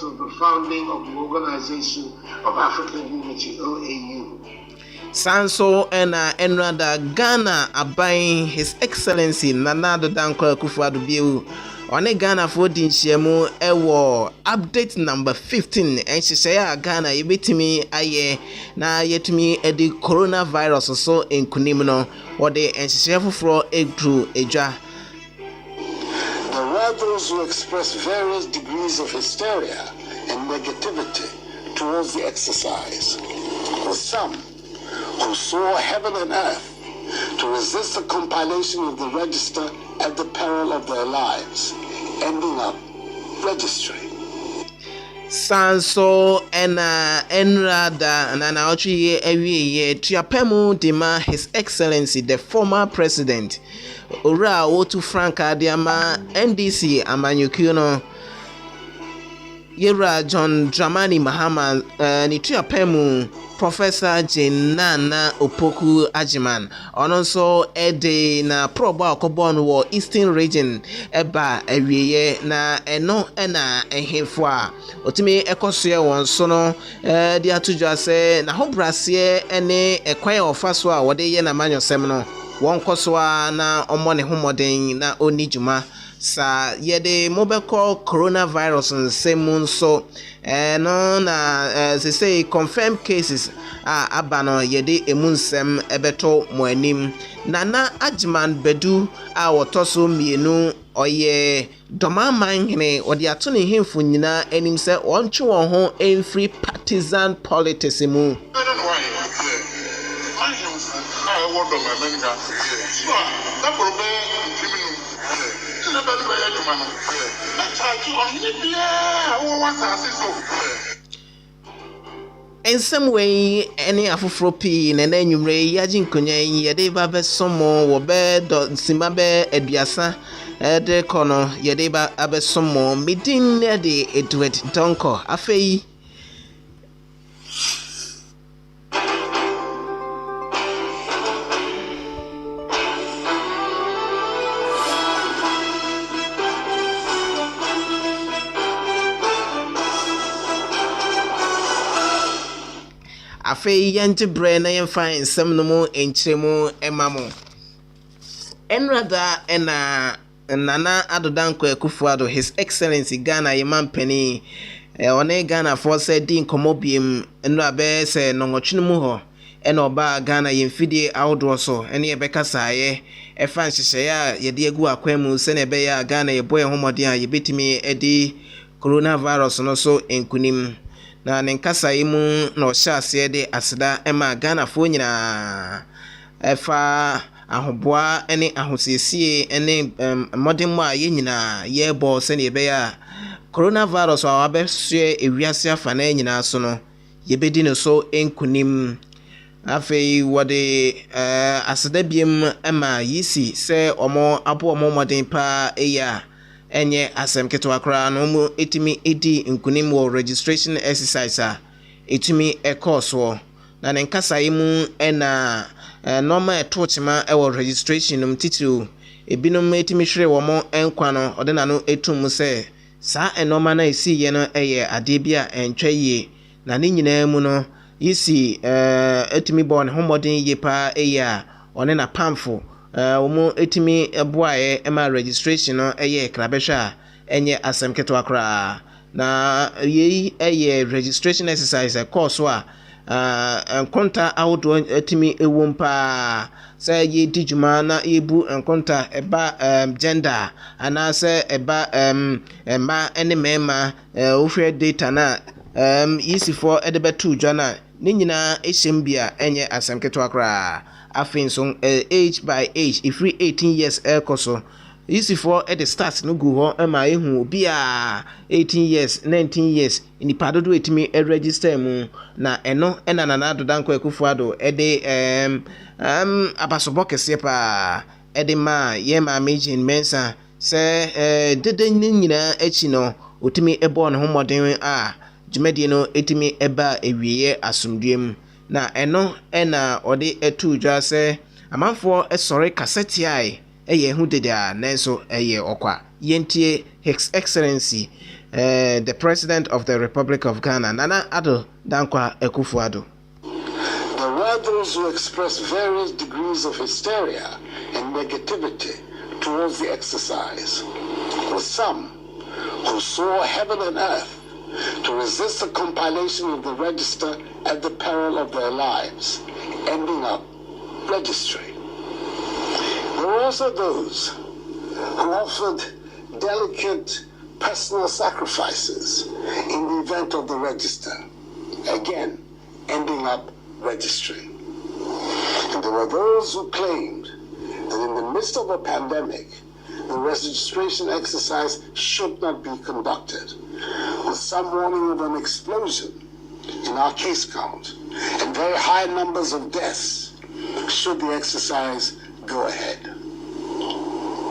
years of the founding of the Organization of African Unity, OAU. Sanso enrada Ghana abain His Excellency Nana Addo Dankwa Akufo-Addo biu one Ghana for di nhyiamu ewo update number 15 enhyehyɛ a Ghana yebetimi aye na yetumi edi coronavirus so enkunim no wode enhyehyɛ foforo edru edwa. There were those who expressed various degrees of hysteria and negativity towards the exercise, with some who saw heaven and earth to resist the compilation of the register at the peril of their lives, ending up registering. Sanso enrada na ochi ewiye tuapemu dima His Excellency the former president Ora Wotu Frank Adiama NDC amanyukuo no Yera John Dramani Mahama ni tuapemu Professor Jenana Opoku Ajiman ononso ede na probo akobon wo Eastern region eba awieye na eno na ehefo a otimi ekosoe won so no de atudwa se na hobrase ene ekwan ofaso a wode ye na manyosem no won koso a na omone homoden na onijuma sa yede mobeko coronavirus nsem so no na say confirmed cases abano yede emunsem ebeto mo anim Nana Ajiman Bedu a wotoso mienu oye domaman hene odi ato ne hemfo nyina anim se ontwe won ho free partisan politics mu. In some way, any afufro pi na enwumre yaji nkonya yede ba besomo wo be do simabe eduasa de kono yede ba abesomo midin de Edward Donko afei afei yanje bre na yemfa nsem no mu enkyeremu emamo enrada ena Nana Addo Dankwa Akufo-Addo His Excellency Ghana yemampani one Ghana for said din komobiem enra be se nongotwenu mu ho ena oba Ghana yemfidie outdoor so ene yebekasaye efa nhyehyɛ a yede agu akwamu se na be ya Ghana yeboye homode a yebetimi edi coronavirus no so enkunim na nenkasa imu na ohyase de aseda ema Ghana fo nyina efa ahoboa ene ahosiesie ene modern a ye nyina ye bo se ne be ya coronavirus a wabesue ewiase afa na nyina so no yebedi no so enkunim afei wode aseda biem ema yisi se omo abo omo modern pa eya enye asem ketwa kra no mu etimi edi nkunim wo registration exercise a etimi ekoso na nenkasa yimu ena normal etochima ewo registration num titiri ebinom etimi hwere wo mo enkwa no ode na no etum se sa enoma na esi ye no eye ade bia entwaye na ne nyina mu no yisi etimi bon homodin ye pa eya one na pamfo omo etimi eboae ema registration no eye krabehwa enye asem ketwa kra na ye eye registration exercise course a enkonta outdoor etimi ewompa say ye dijuma na ebu enkonta eba gender ana say eba emma ene mema ofre data na yisifo edebetu dwana ne nyina ehyem bia enye asem ketwa kra afin so age by age if we 18 years ekoso yisifo at the start no go ho ema ehu obi a 18 years 19 years ni padodo etimi register mu na eno ena Nana Addo Dankwa Akufo-Addo ede abasobo kese pa ede ma ye ma Majin Mensa se dede nyina echi no otimi ebo no homoden a jumadi no etimi eba ewiye asumdwem na eno ena ode etu dwa se amanfo esore kaseti ai eye hu dede a nenso eye okwa yentie His Excellency the President of the Republic of Ghana, Nana Addo Dankwa Akufo-Addo. There were those who expressed various degrees of hysteria and negativity towards the exercise, with some who saw heaven and earth to resist the compilation of the register at the peril of their lives, ending up registry. There were also those who offered delicate personal sacrifices in the event of the register, again ending up registry. And there were those who claimed that in the midst of a pandemic, the registration exercise should not be conducted, with some warning of an explosion in our case count and very high numbers of deaths should the exercise go ahead.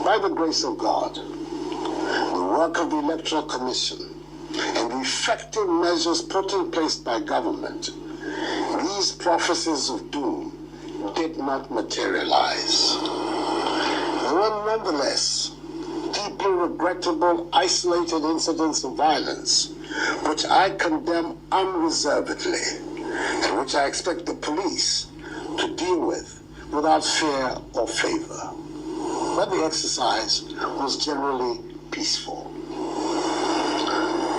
By the grace of God, the work of the Electoral Commission and the effective measures put in place by government, these prophecies of doom did not materialize. There were nonetheless deeply regrettable isolated incidents of violence, which I condemn unreservedly and which I expect the police to deal with without fear or favor. But the exercise was generally peaceful.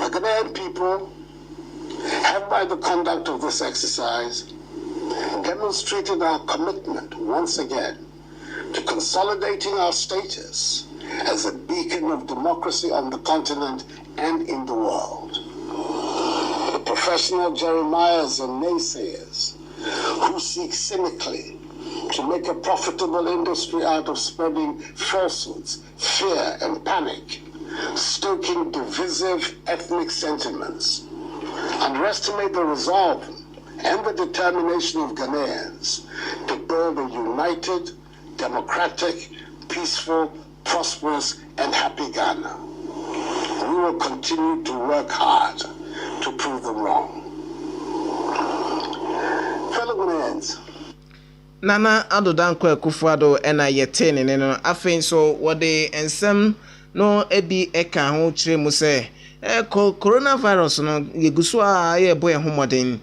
The Ghanaian people have, by the conduct of this exercise, demonstrated our commitment once again to consolidating our status as a beacon of democracy on the continent and in the world. The professional Jeremiahs and naysayers who seek cynically to make a profitable industry out of spreading falsehoods, fear, and panic, stoking divisive ethnic sentiments, underestimate the resolve and the determination of Ghanaians to build a united, democratic, peaceful, prosperous, and happy Ghana. We will continue to work hard to prove them wrong. Fellow Ghanaians, Nana Addo Dankwa Akufo-Addo ena yete ne no afei so wode ensem no ebi eka ho kire mu se coronavirus no yeguso a ye boy homoden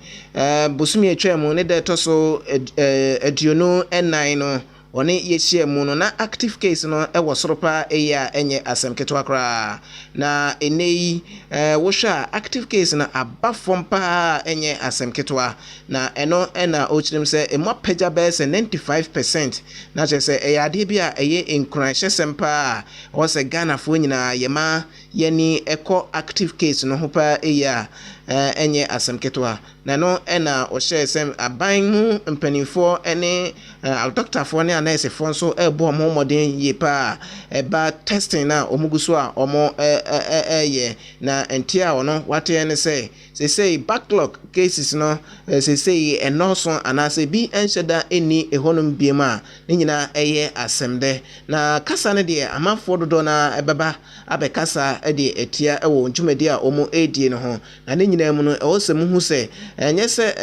bosumi atwa mu ne de to so aduonu enan no one yehia mu no na active case no ewo soropa eya enye asem ketwa kra na enei wohwa active case na abafom pa enye asem ketwa na eno ena ochirim se emapagya be se 95% na che se eyade bia eye encourage sempa wo se Ghana fo nyina yema yani eko active case no ho pa eya enye asem ketwa na no ena o share sem aban mu mpanifo ene doctor fo ne nurse fo so ebo mo modern ye pa eba testing na omuguso a omo ye na entia ono wate ne say backlog cases no say enoso anase bi enhyeda eni ehonum biema ne nyina eye asemde na kasa ne de amafo dodo na ebeba abekasa de etia ewo ntwumadi a omo edie no ho na ne nyina mu no ewosem hu se enye se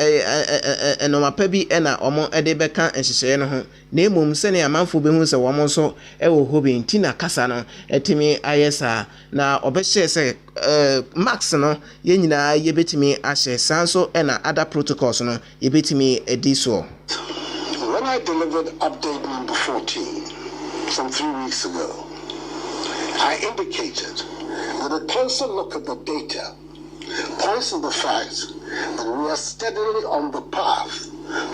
enomapa bi na omo ede beka enhyehye no ho na emom se ne amafo be hu se wo mo so ewo hobi ntina kasa no etimi ayesa na obehye se max no ye nyina ye betimi ahye sanso na other protocols no ye betimi ediso. When I delivered update number 14 some 3 weeks ago, I indicated that a closer look at the data points to the fact that we are steadily on the path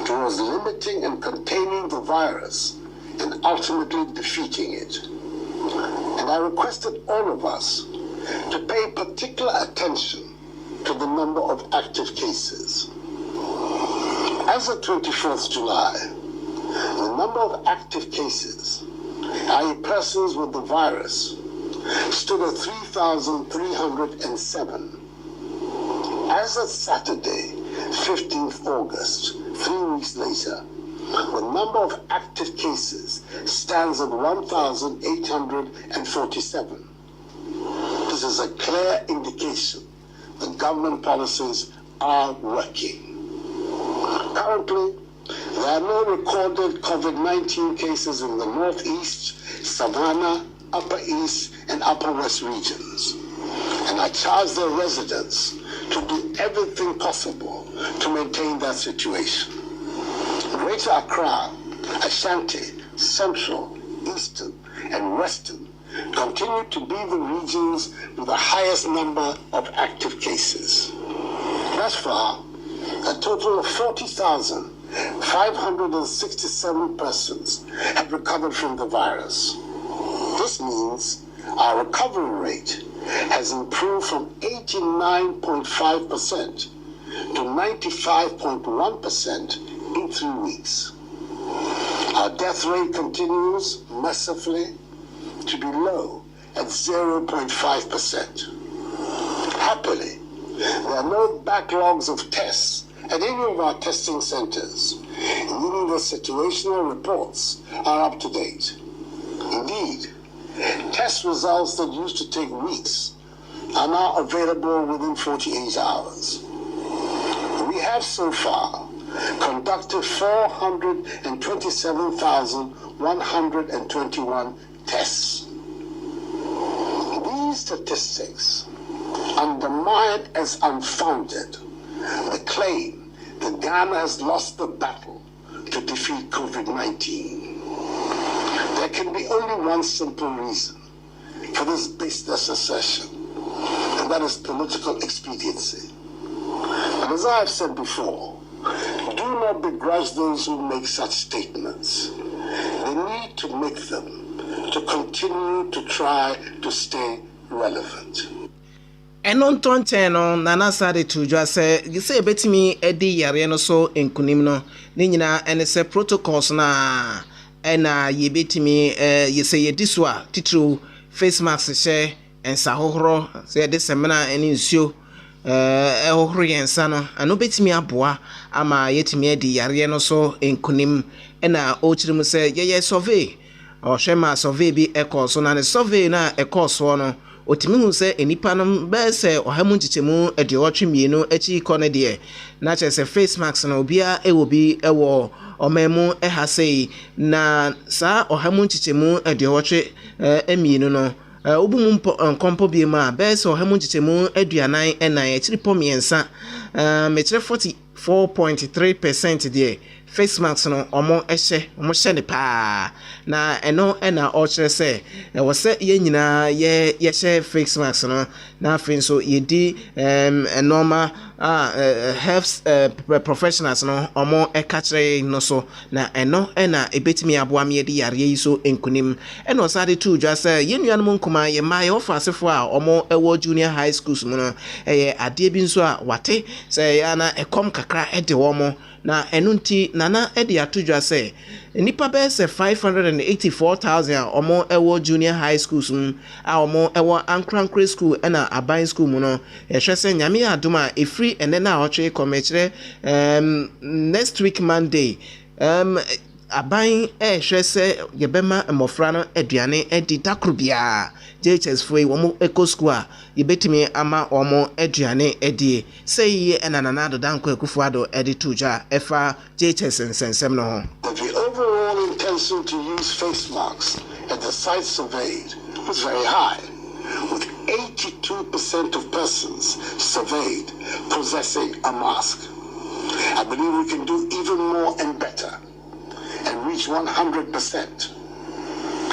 towards limiting and containing the virus and ultimately defeating it. And I requested all of us to pay particular attention to the number of active cases. As of 24th July, the number of active cases, i.e. persons with the virus, stood at 3,307. As of Saturday, 15th August, 3 weeks later, the number of active cases stands at 1,847. This is a clear indication that government policies are working. Currently, there are no recorded COVID-19 cases in the Northeast, Savannah, Upper East, and Upper West regions. and I charge their residents to do everything possible to maintain that situation. Greater Accra, Ashanti, Central, Eastern, and Western continue to be the regions with the highest number of active cases. Thus far, a total of 40,567 persons have recovered from the virus. This means our recovery rate has improved from 89.5% to 95.1% in 3 weeks. Our death rate continues mercifully to be low at 0.5%. Happily, there are no backlogs of tests at any of our testing centers, meaning the situational reports are up to date. Indeed, test results that used to take weeks are now available within 48 hours. We have so far conducted 427,121 tests. These statistics undermine as unfounded the claim that Ghana has lost the battle to defeat COVID-19. There can be only one simple reason for this baseless assertion, and that is political expediency. And as I have said before, do not begrudge those who make such statements. They need to make them to continue to try to stay relevant. Enon tonchen no nana sade to dwa se gise betimi edi yare no so enkunim no ne nyina ene se protocols na ena yebetimi yese yediso a titru face mask she ensa hohoro se de semena eni nsuo hohoro yensa no ano betimi aboa ama yetimi edi yare no so enkunim ena o chirim se ye survey o hwema survey bi so na ne survey na so no otimi hu se enipa no be se ohamu nchichemu ede otwemienu achi ikone de na che se face mask na obia ewobi ewo omemu ehasei na sa ohamu nchichemu ede otwe emienu no obumu nkompo bi ma be se ohamu nchichemu aduanan enan achiri pomiensa mechire 44.3% de face mask no omo ehye ne pa na eno ena o kire se wo se ye nyina ye hye face mask no na afin so yedi normal health professionals no omo eka kire no so na eno ena ebetimi aboa me yedi yare yi so enkunim eno sade tu dwa se ye nuan mu nkuma ye ma ye ofasefo a omo ewo junior high schools mu no ade bi nso a wate se ya na ekom kakra ede wo mo na enunti nana edi atudwa se nipa be se 584,000 omo ewo junior high schools a omo ewo ankrankre school na aban school mu no ehwese nyame adoma efri ene na otwe komechire next week Monday aban ehwese yebema mofra no aduane edi takrobia JHS foi womo eco school a yebetimi ama omo aduane edi sei enanana do danko ekufuado edi tuja efa JHS nsensem no ho. The overall intention to use face masks at the site surveyed was very high, with 82% of persons surveyed possessing a mask. I believe we can do even more and better and reach 100%.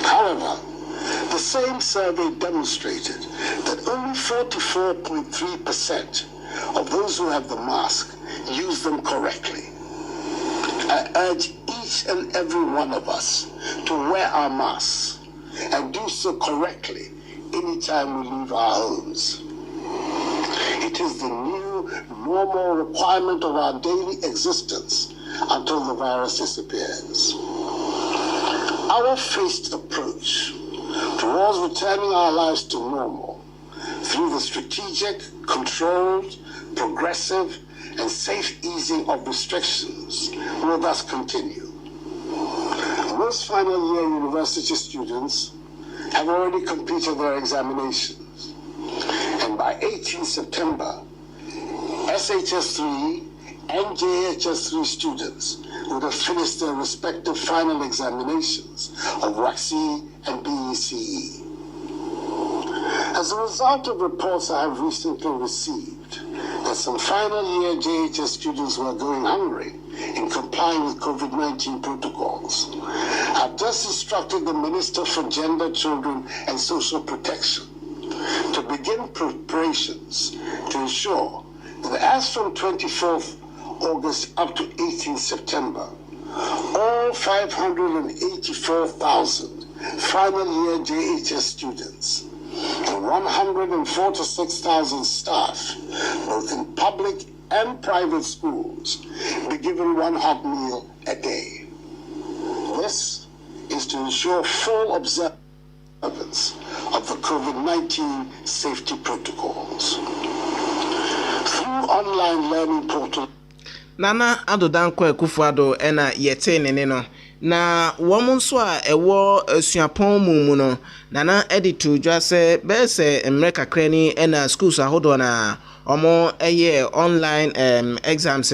However, the same survey demonstrated that only 44.3% of those who have the mask use them correctly. I urge each and every one of us to wear our masks and do so correctly anytime we leave our homes. It is the new normal requirement of our daily existence until the virus disappears. Our phased approach towards returning our lives to normal through the strategic, controlled, progressive, and safe easing of restrictions will thus continue. Most final year university students have already completed their examinations, and by 18 September, SHS3 and JHS3 students would have finished their respective final examinations of WACC and BECE. As a result of reports I have recently received that some final year JHS students were going hungry in complying with COVID-19 protocols, I've just instructed the Minister for Gender, Children and Social Protection to begin preparations to ensure that as from 24th August up to 18th September, all 584,000 final year JHS students and 146,000 staff, both in public and private schools, be given one hot meal a day. This is to ensure full observance of the COVID-19 safety protocols. Through online learning portals, Nana Adodankwa Akufo-Addo ena yete nene no na wɔn nso a ɛwɔ asuapɔn mu no nana editor dwa sɛ bɛsɛ mmerɛ kakra ni ena schools ahodoɔ na wɔn ɛyɛ online exams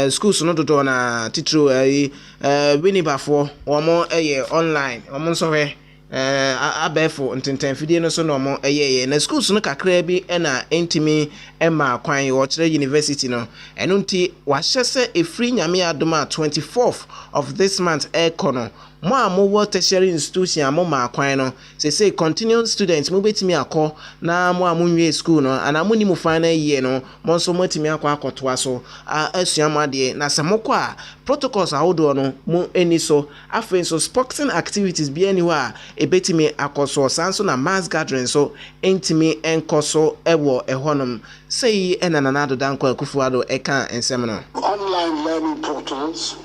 schools no dodoɔ na titiri winibafoɔ wɔn ɛyɛ online wɔn nso hwɛ abɛɛfo ntentanfidie no so na ɔmo ɛyɛyɛ na schools no kakra bi ɛna ntimi ɛma kwan wɔkyerɛ university no ɛno nti wahyɛ sɛ efiri nyame adom a 24th of this month ɛkɔ no mo a mowɔ tertiary institution a mo ma kwan no say continuing students mo betimi akɔ na mo a mo nwie school no ana mo ni mo final year no mo nso mo timi akɔ akɔtoa so asua mo ade na sɛ mokɔ a protocols ahodoɔ no mo eni so afei so sporting activities bi ani hɔ a ebetimi akɔ so sanso na mass gathering so entimi enko so ɛwɔ ɛhɔnom sei ɛna Nana Adodankwa Akufo-Addo ɛka nsɛm no. Online learning portals.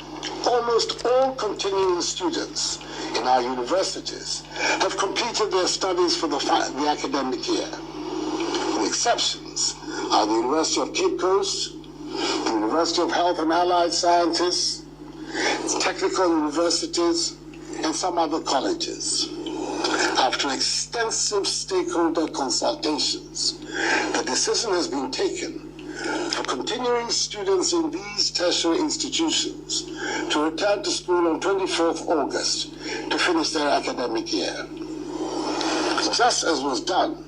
Almost all continuing students in our universities have completed their studies for the academic year. The exceptions are the University of Cape Coast, the University of Health and Allied Sciences, technical universities, and some other colleges. After extensive stakeholder consultations, the decision has been taken for continuing students in these tertiary institutions to return to school on 24th August to finish their academic year. Just as was done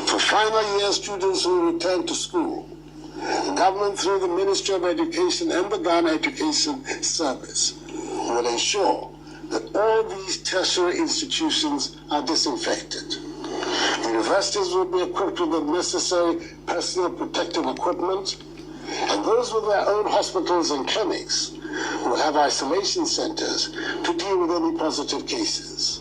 for final year students who return to school, the government through the Ministry of Education and the Ghana Education Service will ensure that all these tertiary institutions are disinfected. Universities will be equipped with the necessary personal protective equipment, and those with their own hospitals and clinics will have isolation centers to deal with any positive cases.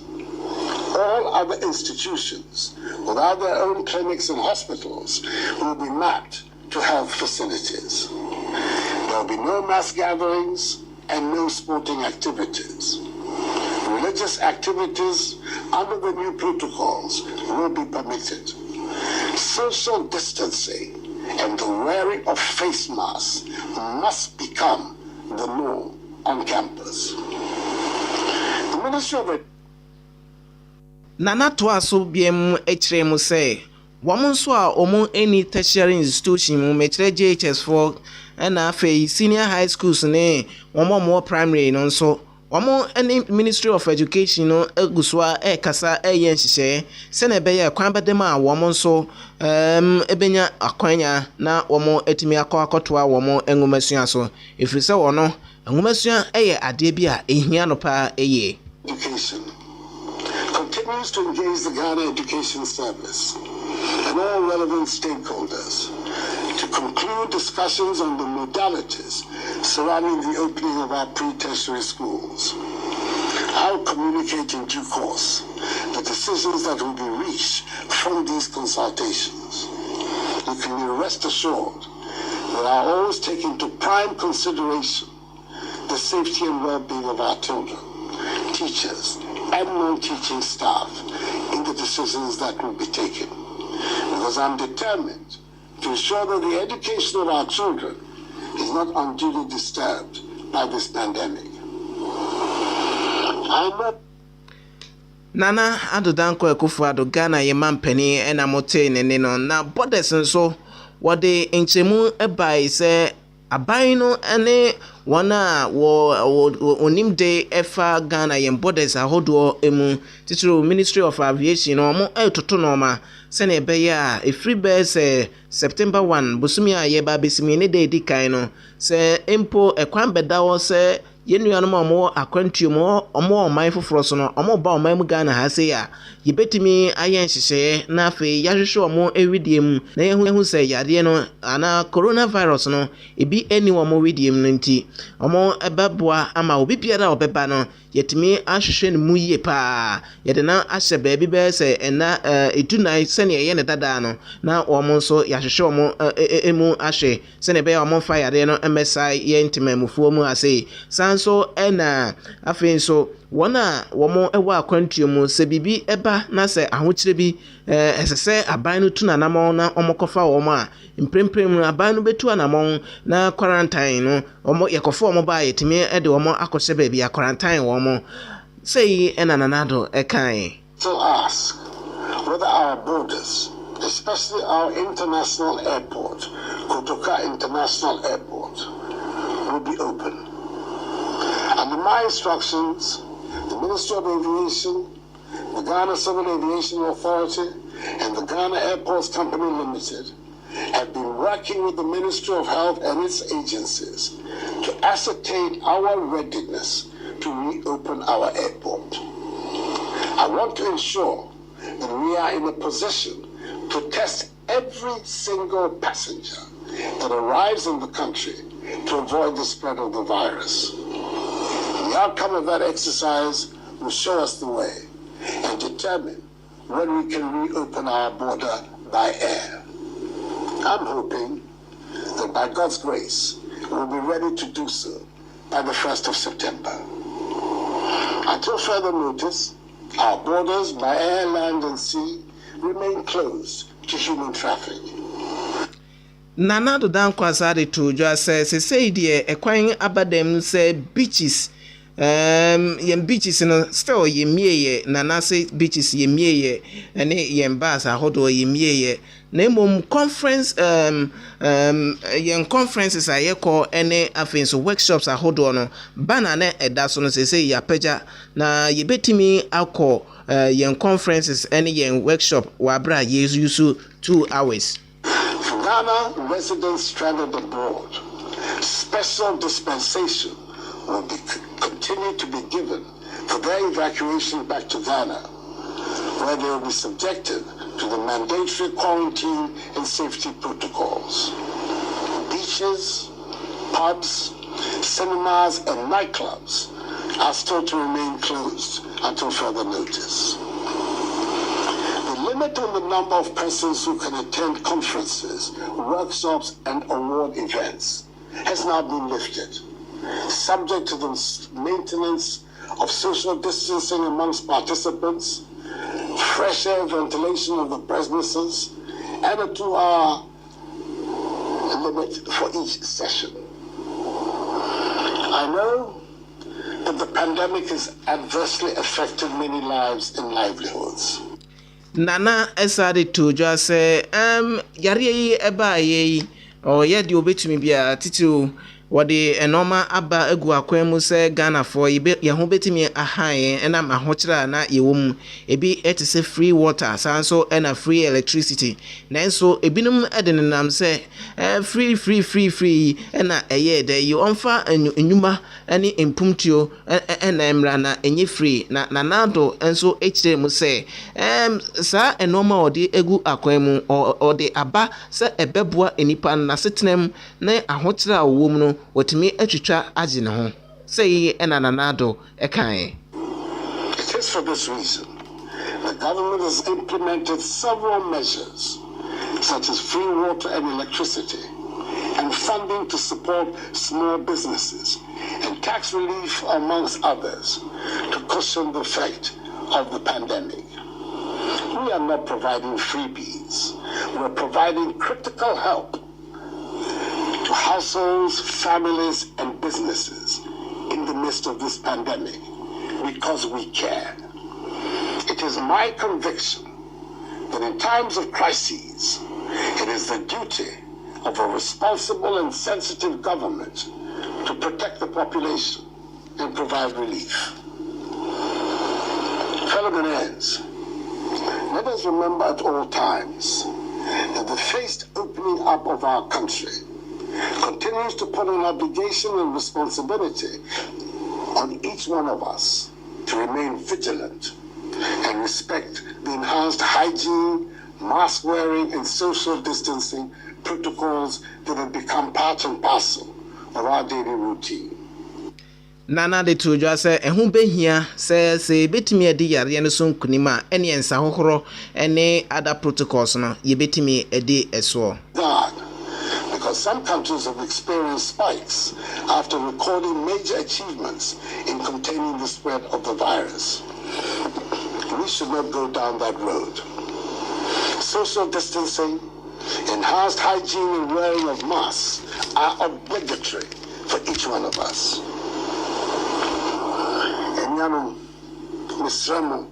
All other institutions without their own clinics and hospitals will be mapped to health facilities. There will be no mass gatherings and no sporting activities. Religious activities under the new protocols will be permitted. Social distancing and the wearing of face masks must become the norm on campus. The Ministry of Nana Toaso biem ekyere mu sɛ wɔn nso a wɔn any tertiary institution mu mekyerɛ JHS for ɛna afei senior high schools ne wɔn primary no nso wɔn any Ministry of Education no eguso a ɛkasa ɛyɛ nhyehyɛ sɛ na ɛbɛyɛ kwan bɛdɛm a wɔn nso ebenya akwanya na wɔn etimi akɔtoa wɔn engumasua so efiri sɛ wɔn engumasua ɛyɛ adeɛ bi a ehia no paa ɛyɛ. Education continues to engage the Ghana Education Service and all relevant stakeholders to conclude discussions on the modalities surrounding the opening of our pre-tertiary schools. I'll communicate in due course the decisions that will be reached from these consultations. You can be rest assured that I always take into prime consideration the safety and well-being of our children, teachers, and non-teaching staff in the decisions that will be taken. Because I'm determined to ensure that the education of our children is not unduly disturbed by this pandemic. Nana Adodankwa Akufo-Addo Ghana yemampani ena mote nene no na borders nso wode nchemu ebai se aban no ene wana onimde efa Ghana yen borders ahodo emu titru Ministry of Aviation omo etoto no ma se na ebe ya free bus September 1 busumi a ye ba besimi ne de dikan no se empo ekwan beda wo se yenuanom omo akwantuom omo oman foforo so no omo ba oman mu Ghana ha se ya yebetimi ayen hyehye na afi yahwehwe omo ewidiem na yehu se yade no ana coronavirus no ebi eni omo widiem no nti omo ebeboa ama obi biara obeba no yetimi ahwehwe ne mu yie pa yede na ahye ba bi be se ena edunai se ne ye ne dada no na omo nso yahwehwe omo emu ahye se ne be omo fa yade no emesai ye ntimamufuo mu ase sanso ena afi nso wona womo ewa akwantuom se bibi eba na se ahokyere bi esese aban no tuna namon na omokofa womo a mpremprem aban no betu anamon na quarantine no omo yekofa womo ba yetimi ede womo akose ba bia quarantine womo say enananado ekan to ask whether our borders, especially our international airport, Kotoka International Airport, will be open. Under my instructions, the Ministry of Aviation, the Ghana Civil Aviation Authority, and the Ghana Airports Company Limited have been working with the Ministry of Health and its agencies to ascertain our readiness to reopen our airport. I want to ensure that we are in a position to test every single passenger that arrives in the country to avoid the spread of the virus. The outcome of that exercise will show us the way and determine when we can reopen our border by air. I'm hoping that by God's grace, we'll be ready to do so by the 1st of September. Until further notice, our borders by air, land, and sea remain closed to human traffic. Nana do dan kwasade to just say die ekwan abadam say beaches yem beaches no still yemieye nana say beaches yemieye ene yem bars ahodo yemieye na emom conference yem conferences ayeko ene afenso workshops ahodo no bana na eda so no say yapeja na yebetimi akọ yem conferences ene yem workshop wa bra yesu 2 hours. For Ghana residents stranded abroad, special dispensation will continue to be given for their evacuation back to Ghana, where they will be subjected to the mandatory quarantine and safety protocols. Beaches, pubs, cinemas, and nightclubs are still to remain closed until further notice. The limit on the number of persons who can attend conferences, workshops, and award events has now been lifted, subject to the maintenance of social distancing amongst participants, fresh air ventilation of the premises, and a 2-hour limit for each session. I know that the pandemic has adversely affected many lives and livelihoods. Nana esade to just say yare yi eba yi o ye de obetumi bia titu wode enoma aba egu akwan mu se Ghana for ye ho betimi ahan ena ma ho kira na yewom ebi etise free water sanso ena free electricity nanso ebinum edenenam se free ena eye de you onfa enuma ene empumtuo ena emra na enye free na nanado enso ekire mu se sa enoma ode egu akwan mu ode aba se ebeboa enipa na setenem na ahokira awom no watimi atwitwa age ne ho say enananado ekan. It is for this reason the government has implemented several measures such as free water and electricity and funding to support small businesses and tax relief amongst others to cushion the effect of the pandemic. We are not providing freebies. We're providing critical help to households, families, and businesses in the midst of this pandemic because we care. It is my conviction that in times of crises, it is the duty of a responsible and sensitive government to protect the population and provide relief. Fellow Ghanaians, let us remember at all times that the phased opening up of our country continues to put an obligation and responsibility on each one of us to remain vigilant and respect the enhanced hygiene, mask wearing, and social distancing protocols that have become part and parcel of our daily routine. Nana de Tuja say, and who be here says, say, betimi a dear Yanison Kunima, any and Sahoro, any other protocols, no, ye betimi a day as well. God, because some countries have experienced spikes after recording major achievements in containing the spread of the virus. We should not go down that road. Social distancing, enhanced hygiene and wearing of masks are obligatory for each one of us. Enyano, Mr.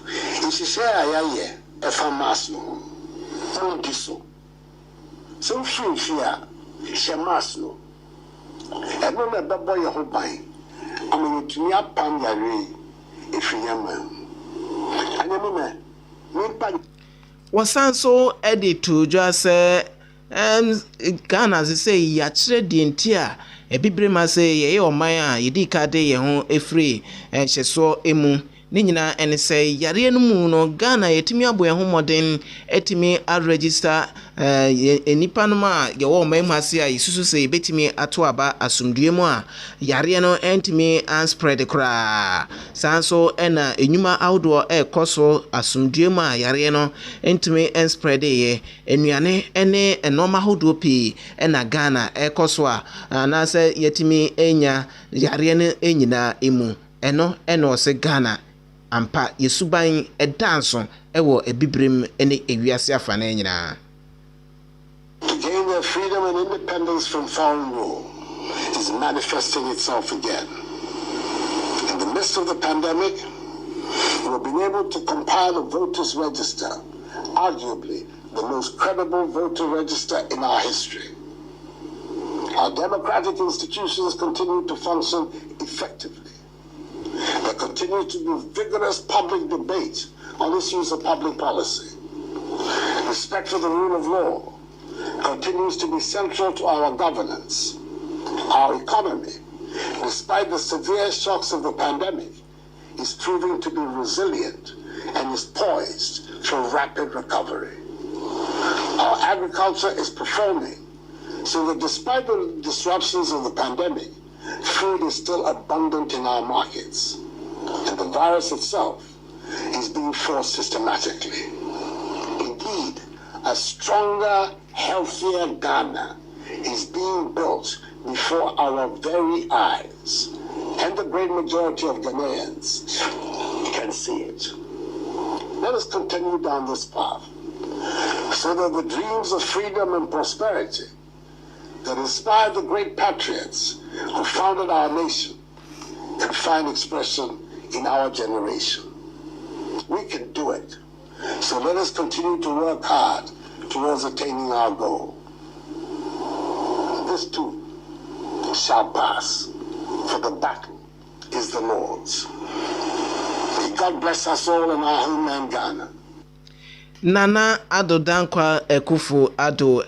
Ishisha ayaye, efa mask no, diso. So free fear, she mask no. Eno me bebo ye ho ban. Ame yetumi apam yare efi yama. Anyame me, nimpa Wasan so edit to just Ghana say ya chere di ntia ebibrema say ye oman a yedi kade ye ho efri hyeso emu ni nyina ene say yare no mu no Ghana yetimi abo ye ho modern etimi a register enipa no ma ye wo man mu ase a isusu say betimi ato aba asumdue mu a yare no entimi an spread kra sanso ena enyuma outdoor koso asumdue mu a yare no entimi en spread ye enuane ene enoma hodo pi ena Ghana koso a na say yetimi enya yare no enyina emu eno se Ghana ampa yesuban edanso ewo ebibrem ene ewiase afa na nyina. To gain their freedom and independence from foreign rule is manifesting itself again. In the midst of the pandemic, we have been able to compile a voters register, arguably the most credible voter register in our history. Our democratic institutions continue to function effectively. There continues to be vigorous public debate on issues of public policy. Respect for the rule of law continues to be central to our governance. Our economy, despite the severe shocks of the pandemic, is proving to be resilient and is poised for rapid recovery. Our agriculture is performing so that despite the disruptions of the pandemic, food is still abundant in our markets, and the virus itself is being fought systematically. Indeed, a stronger, healthier Ghana is being built before our very eyes, and the great majority of Ghanaians can see it. Let us continue down this path so that the dreams of freedom and prosperity that inspired the great patriots who founded our nation can find expression in our generation. We can do it. So let us continue to work hard towards attaining our goal. This too shall pass, for the battle is the Lord's. May God bless us all in our homeland Ghana. Nana Ado Dankwa Ekufu Ado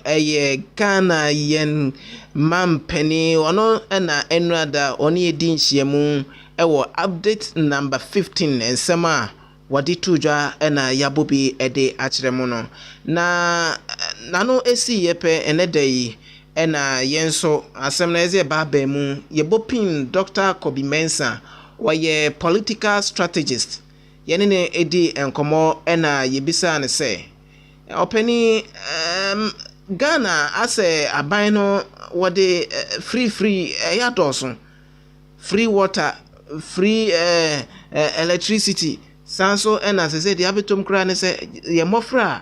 Ghana yen mampeni ono ena enrada oni edin hyiemu ewo update number 15 ensema wadi tujwa ena yabobi ede akyeremu no na nano esi yepe enedai ena yenso asem na eze ba mu yebopin Dr. Kobi Mensah waye political strategist yenene edi enkomo ena yebisa ne se openi Ghana ase aban no wode free yadoso free water free electricity sanso ena se say the abetom kra ne se ye mofra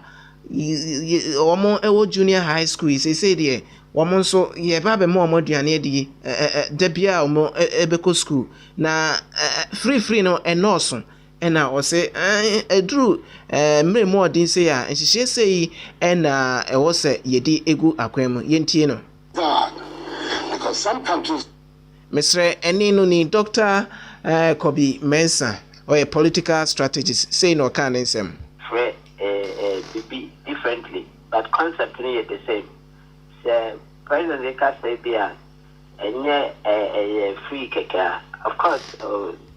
omo ewo junior high school say there womo so ye ba be mo aduane adi debia omo ebeko school na free no enoso ena o se edru mre mo odin say ya nhihye say ena ewo se yedi egu akwam yentie no God, because some countries Mr. Enino ni Dr. Kobe Mensah or a political strategist say no can in some be differently, but conceptually the same. So President can say be a free keka. Of course,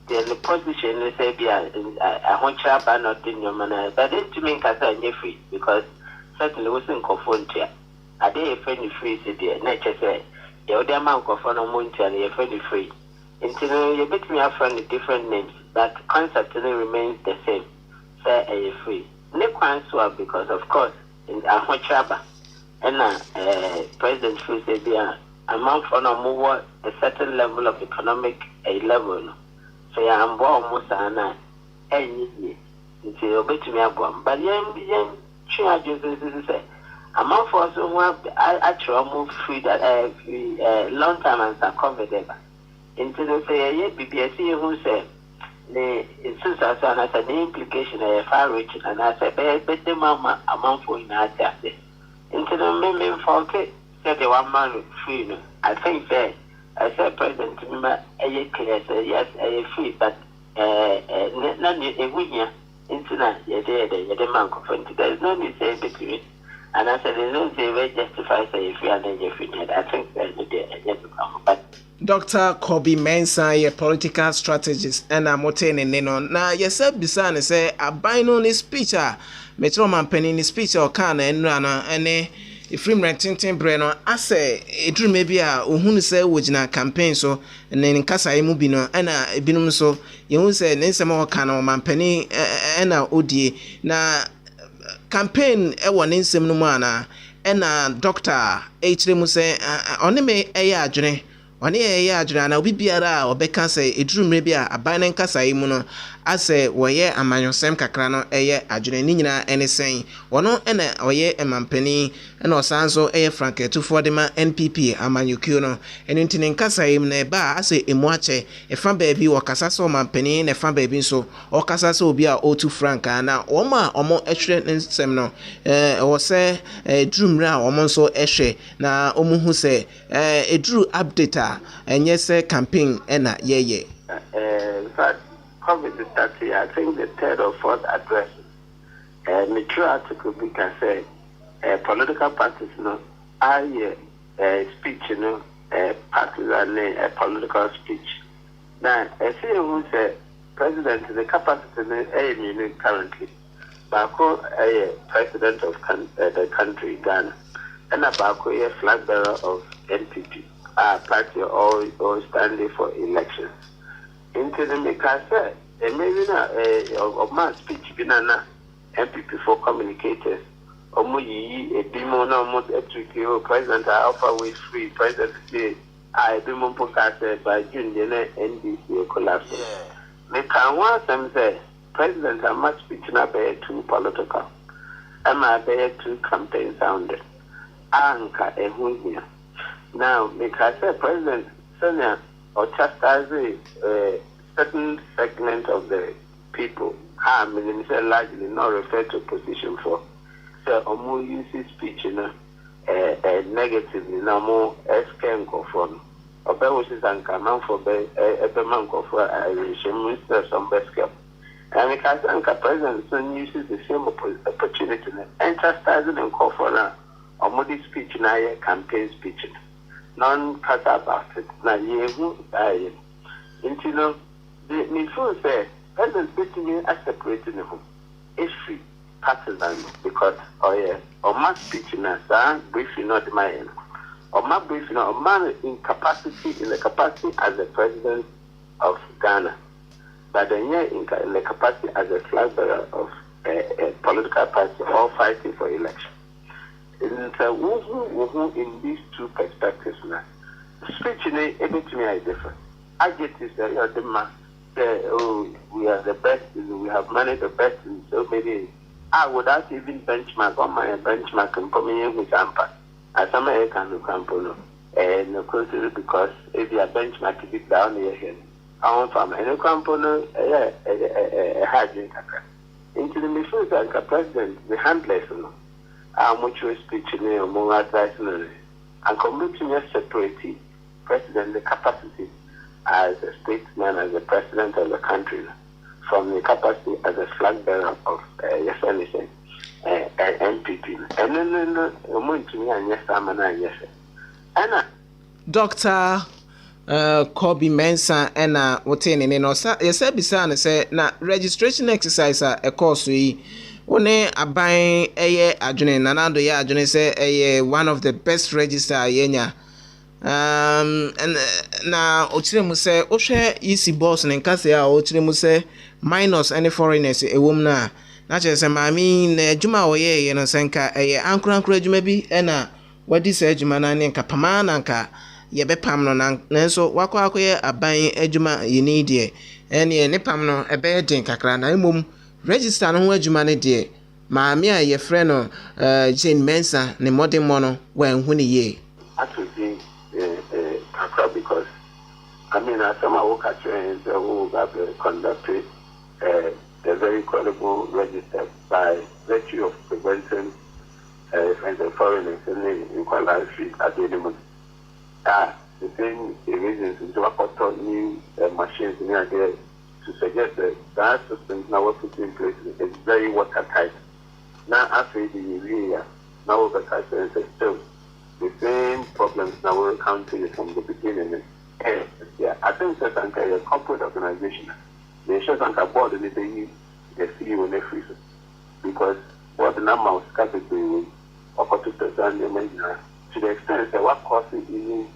the position they say be a want to ban not in your manner, but then to me can say free because certainly wasn't conformed to. A day friendly free city, nature say. The other man go for no money and you're fairly free. Until you bet me up from different names, but conceptually remains the same. Say a free. Next one swap because of course in Ahochaba and President Free say be a amount for no more a certain level of economic a level. So I'm almost an any until you bet me up one. But young charges is say. Among for us who have actual move free that long time and are covered ever. Until they say, BBSC who say, the instance as an implication of far reaching and I say, better mama among for in our taxi. Until the men for said the 1 man free. I think that I said, President, a clear say, yes, a free, but none a winner. Into that, you're the man confronted. There's no need to say between. And I said, don't say justify say if you are not I think there's a day but Dr. Kobe Mensah, a political strategist, and I'm obtaining Neno. Now, yes, sir, Bisan say a binary speech, Metro Man Penny speech or can and runner, and if him renting Breno, I say, it may be a who say Wujina campaign so, and then in Casa Mubino, and a binum so, you say, Nensamo can or Man Penny and a Odi. Now, campaign ewo ne nsem no mu ana na doctor echire mu se one me eya adwene one eya adwene na obi biara a obeka se edurumre bi a aban ne nkasa yi mu no ase woye amanyosem kakra no eye adwene ni nyina ene sen wono na oye emampani na osanso eye franketufo de ma NPP amanyokio no eno ntine nkasa yi mu na ba ase emu ache efa ba bi wakasa so mampani na efa ba bi nso okasa so obi a otu franka na oma omo ehwere nsem no wo se edurumre a omo nso ehwe na omu hu se eduru update a enye se campaign na yeye in fact COVID started, I think the third or fourth address. Mature article we can say political parties, I speech, parties are a political speech. Now, I see who say president the capacity currently. Bako a president of the country Ghana, and Bako a flag bearer of NPP, a party all standing for elections. Into the maker said, and maybe not of my speech, Binana, MPP for communicators, or Muyi, a demo no more at President Alpha with free, President say, I do Mumpocasa by June, NDC collapse. They can want them say, President, I must speak not bear too political. Am I bear too campaign sounded? Anka a Hunia. Now, because President Sonia, or chastise a certain segment of the people, largely not refer to position for. So, Omu uses speech negatively, no more escape for. Obe wishes and command for a man for a minister some best cap. And because Anka President soon uses the same opportunity and chastising and call for a Omudi speech in a campaign speech. Non-cut about it. Now, you know, the Nifu said, President speaking as separating him. It's free, partisan, because, my speech in a briefing not my end. Or my briefing, or man in the capacity as the president of Ghana. But then, in the capacity as a flag bearer of a political party, all fighting for election. In these two perspectives now, speech in everything is different. Adjectives that you are the man say, we are the best, we have managed the best in so many. I would not even benchmark on my benchmark and put me with Ampa. As some American company, and because if you are benchmarking it down here, I want from any company a hard drink. Into the mission like a president, the handless. How much we speech among advisors and committing a separate president the capacity as a statesman, as a president of the country, from the capacity as a flag bearer of yes, NPP. And then to me, and yes, I'm an yes. Anna. Dr. Kobe Mensah and what in no yes, I say na registration exercise a course we one aban adwene nanado ye adwene say one of the best register yenya and na ochire say ohwe easy boss ne nkase a ochire say minus any foreigners ewom na chere say maami na adwuma wo ye no senka ankorankora adwuma bi na wadi say adwuma na ne nkapama na nka ye bepam no nanso wakwakoye aban adwuma ye ni de ene ne pam no ebe den kakra na emom register no ho adwuma ne de maami a ye frɛ no Jane Mensah ne modern mono wan hu ne ye actually because I mean as some work at who have conducted a very credible register by virtue of preventing and foreigners in Kuala Street at the moment. The same reasons to what new machines in there to suggest that that system now put in place is very watertight. Now after the area now watertight is still the same problems now we're encountering from the beginning. Yeah, I think that a corporate organization, they should board and they use the CEO and every because what the number of capital or to the extent that what costs is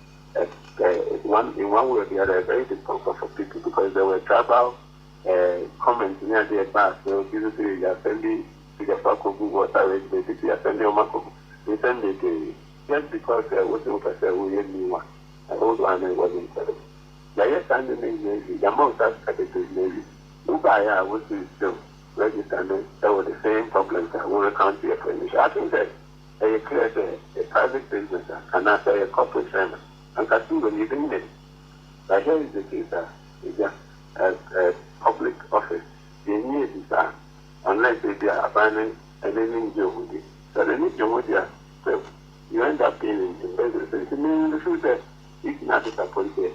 one way or the other very difficult for people because there were travel comments near their bus. They were usually sending to the park of water, basically sending they send it just because what they were new one. I old one wasn't incredible. Yes, and the amount of capital maybe. Ubaya was still registered. There were the same problems that we can't be a I think that a private business and I say a corporate firm. And that's when you do it. But here is the case it's a public office. They need this unless they are abandoning and then in jail with it. So they need you with you. So you end up being in business. So in the future, it's not disappointed.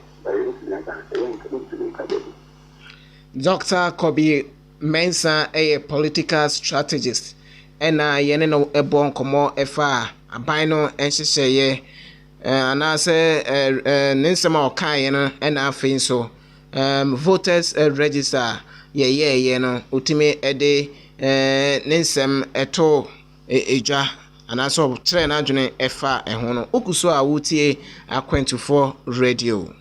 Dr. Kobe Mensah a political strategist and yene no ebon komo efa abino enhyehyeye anase ninsema okan no and afin so voters register ye no utimi ede ninsem eto eja anaso tre na adwene efa eho no okuso a wutie akwantufor radio.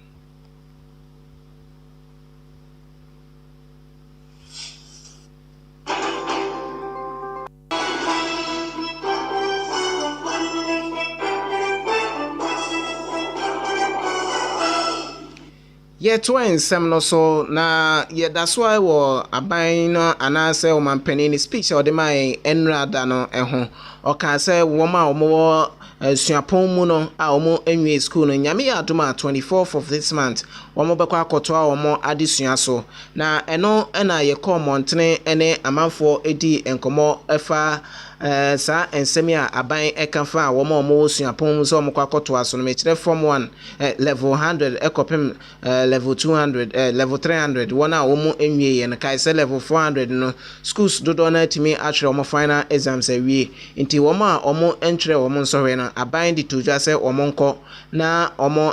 Yet when some no so na yet that's why wo aban no anase o mampani speech or the my enrada no eho o ka say wo ma o mo suapon mu no a o mo enwe school no nyame ya adoma 24th of this month wo mo bekọ akoto a o mo adesua so na eno na ye call montene ene amanfo edi enkomo efa sa ensemi a aban ekafa a wo mo suapon so mo kwakoto aso no me kire form 1 level 100 ekopem level 200 level 300 one a wo mo enwie ye no kai say level 400 no schools dodo na timi atwere wo final exams awie nti wo ma o mo entwere wo mo nsohwe no aban di to just say wo mo nko na wo mo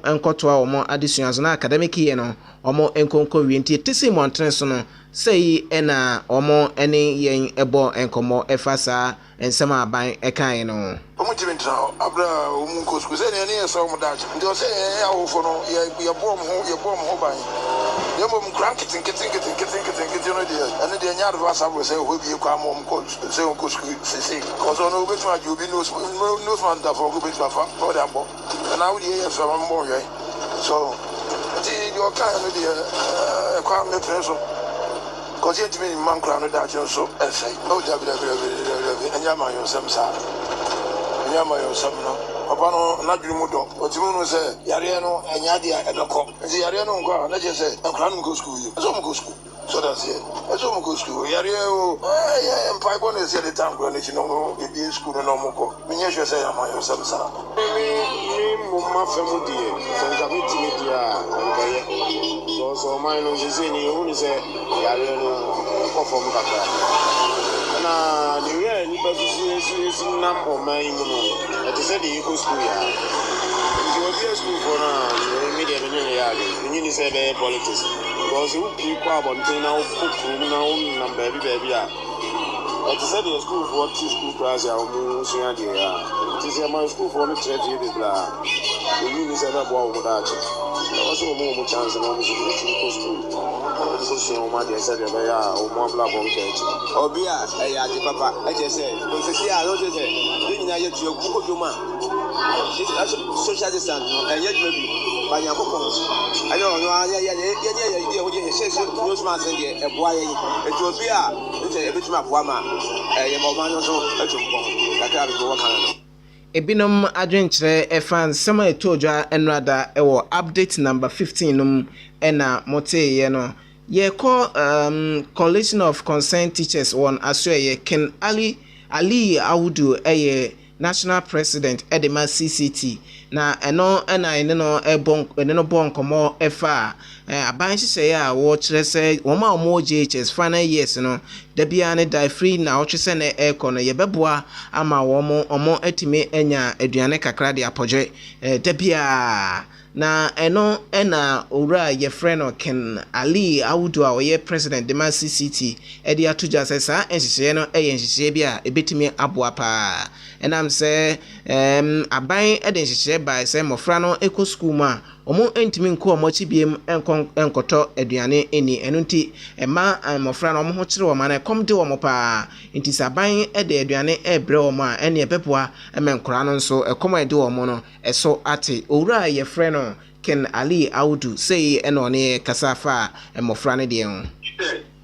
enkoto a wo mo adesua so na academic year no wo mo enkonko wie nti tisi montene so no sei ena omo ene yen ebo enkomo efasa ensema aban ekan no omo timintra abra omo kosku sei ne ne so mo daje ndo sei ya wo fo no ye bom ho ban ye mo kran kitin no dia ene dia nya adva sabo sei ho bi kwa mo ko sei o kosku sei ko so no betu aju bi no man da fo go betu afa o da bo na wo die ye so mo ye so ti yo kan no dia kwa me preso because yet me man crown that so say no and yama yourself sir yama yourself no papa no na dwiri mu do otimu no say yare no anya dia edoko nti yare no nko na je say crown go school you so mo go school so that's it so mo go school yare o empai go na say the time go na no be school no mo go me nye say yama yourself sir me mumma family, from committee media, and so mine was in who is a perform Kaka. And the real is number of my moon. It is a equal school. You will be a school for now, media and you say politics. Because you people are now, baby. It is a school for school class. It is a school for the church. The uni said about that. There was no more chance of school. So much I said, or more black on church. Or be a papa, I just said, I don't say, you your book of your man. Social distance, and yet maybe by your couples. I don't know, those man send a boy, it will be a bit of Wama, a man also, ebinom adwenkyerɛ ɛfa nsɛm a ɛtɔdwa ɛnrada ɛwɔ update number 15 num ɛna moteyɛ no yɛkɔ coalition of concerned teachers wɔn aso ɛyɛ Ken Ali Audu ɛyɛ national president edema CCT na ɛno ɛna ɛne no bɔ nkɔmɔ ɛfa aban hyehyɛ a wɔkyerɛ sɛ wɔn a wɔn JHS final years no da bia ne die free na wɔtwe sɛ na ɛkɔ no yɛbɛboa ama wɔn atumi anya aduane kakra de apɔgye da bia na ɛno ɛna owura yɛfrɛ no Ken Ali Audu a ɔyɛ president dema CCT ɛde atogya sɛ saa nhyehyɛ no ɛyɛ nhyehyɛ bi a ɛbɛtumi aboa paa ɛnam sɛ aban ɛde nhyehyɛ baa sɛ mmɔfra no ɛkɔ school mu a ɔmo ntumi nkɔ ɔmo akyi biem nkɔtɔ aduane ɛni ɛno nti ɛma mmɔfra no ɔmo ho kyerɛ wɔn ana ɛkɔm de wɔn paa nti sɛ aban ɛde aduane ɛbrɛ wɔn a ɛne ɛbɛboa ɛmɛ nkora no nso ɛkɔm a ɛde wɔn no ɛso ate owura yɛfrɛ no Ken Ali Audu sei ɛna ɔne kasa fa mmɔfra no deɛ ho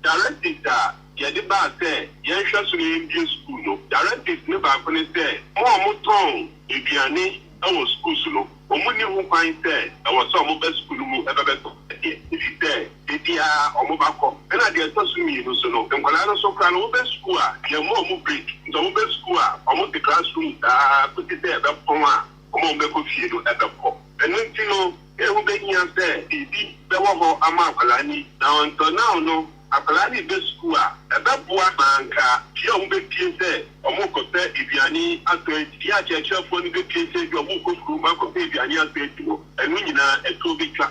director yɛde baa sɛ yɛnhwɛ so no yɛmbie school no directives ne baako ne sɛ mo a motɔn aduane ɛwɔ schools no ɔmo ne ho kwan sɛ ɛwɔ sɛ ɔmo bɛ school mu ɛbɛbɛtɔ ɛdeɛ ɛfi sɛ ɛdiaa ɔmo bakɔ ɛna deɛ ɛtɔ so mmienu so no nkwadaa no so kora no wobɛ school a deɛ mo ɔmo break nti ɔmo bɛ school a ɔmo te classroom daa kosi sɛ ɛbɛpɔn a ɔmo bɛkɔ fie no ɛbɛkɔ ɛno nti no ɛho bɛhia sɛ biribi bɛwɔ hɔ ama akwadaa ni na ɔntɔ now no akwadaa ni bɛ school a ɛbɛboa manka fie ɔmo bɛpie sɛ ɔmo kɔsɛ aduane atɔ adi yɛ akyerɛkyerɛfoɔ no bɛpie sɛ bi ɔmo kɔ school mu akɔsɛ aduane atɔ adi no ɛno nyinaa ɛtɔ bɛtwa.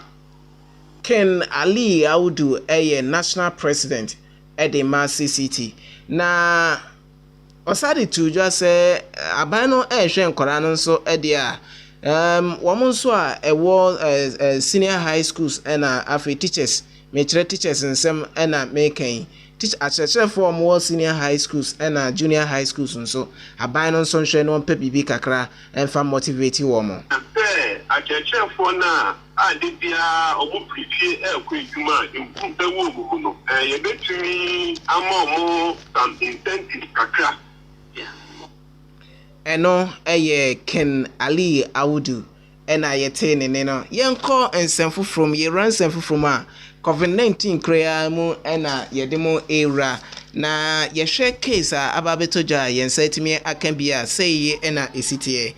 Ken Ali Audu ɛyɛ national president ɛde ma CCT na ɔsade tuudwa sɛ aban no ɛhwɛ nkɔraa no nso ɛde a wɔn nso a ɛwɔ senior high schools ɛna afei teachers mekyerɛ teachers nsɛm ɛna mekan akyerɛkyerɛfoɔ a wɔwɔ senior high schools ɛna junior high schools nso aban no nso nhwɛ no mpɛ biribi kakra ɛmfa motivate wɔn. Akyerɛkyerɛfoɔ no a de biara ɔmo pirifie ɛkɔ adwuma a nkum ɛwɔ mu no yɛbɛtumi ama ɔmo some incentive kakra. ɛno ɛyɛ Ken Ali Audu ɛna yɛte ne no yɛnkɔ nsɛm foforɔ mu yɛwura nsɛm foforɔ mu a COVID-19 koraa mu ɛna yɛde mu ɛwura na yɛhwɛ case a aba bɛtɔ dwa a yɛnsa tumi aka bi a sɛyi ɛna ɛsiteɛ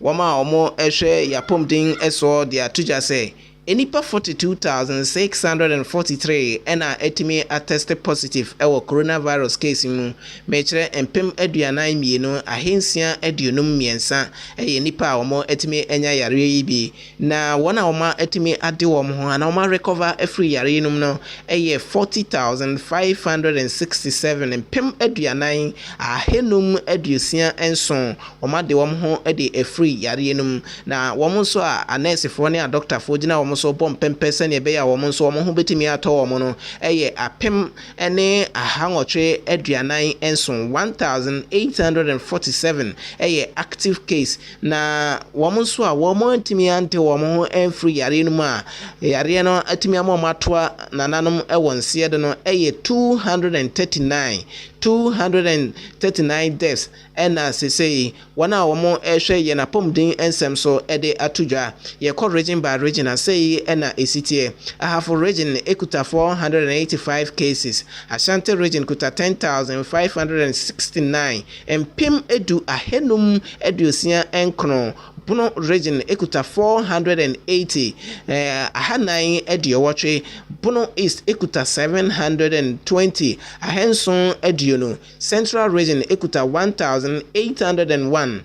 wɔn a wɔn ɛhwɛ yapɔmden ɛsoɔ de ato dwa sɛ enipa 42,643 ɛna ɛtumi attested positive ɛwɔ coronavirus case mu mɛkyerɛ mpem aduanan mmienu ahensia aduonum mmiɛnsa ɛyɛ nipa a wɔn ɛtumi anya yare yi bi na wɔn a wɔn ɛtumi ade wɔn ho ana wɔn recover afiri yare nom no ɛyɛ 40,567 mpem aduanan ahenum aduosia nson wɔn ade wɔn ho ɛde afiri yare nom na wɔn nso a anɛɛsefoɔ ne adɔktafoɔ gyina wɔn so bɔ mpɛmpɛ sɛnea ɛbɛyɛ a wɔn nso wɔn ho bɛtumi atɔ wɔn no ɛyɛ apem ne ahangɔtwe aduanan nson 1,847 ɛyɛ active case na wɔn nso a wɔn ntumi ante wɔn ho ɛmfiri yare no mu a yare no atumi ama wɔn atoa nananom ɛwɔ nseɛ do no ɛyɛ 239 deaths ɛna sesei wɔn a wɔn ɛhwɛ yɛn apɔmuden nsɛm so ɛde ato dwa yɛkɔ region by region asɛyi ɛna esiteɛ ahafo region ekuta 485 cases ashanti region kuta 10,569 mpem edu ahenum aduosia nkron Bono region ekuta 480 ahanan ediowotwe. Bono East ekuta 720 ahenson ediono. Central region ekuta 1801